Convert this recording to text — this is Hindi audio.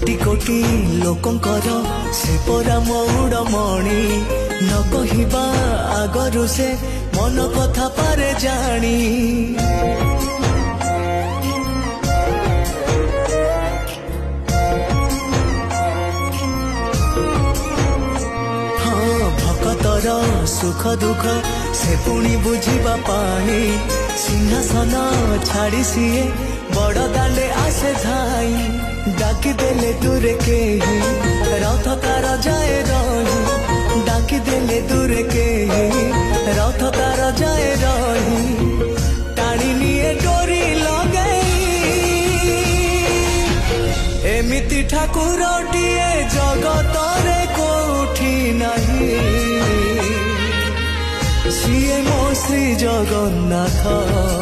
कोटि कोटि लोकंकर से परा मौड़मणि न कहवा आगरु से मन कथा पारे जानी हाँ भक्तर सुख दुख से पुणी बुझिबा पाई सिंहासन छाड़ी सीए बड़ दांडे आसे धाई डाकी देले दूरे के ही रथ तार जाए रही डाकी देले दूरे के ही रथ तार जाए रही टाणी निये डोरी लगई एमिति ठाकुरटिए जगतरे कोठी नहीं सिए मो श्री जगन्नाथ।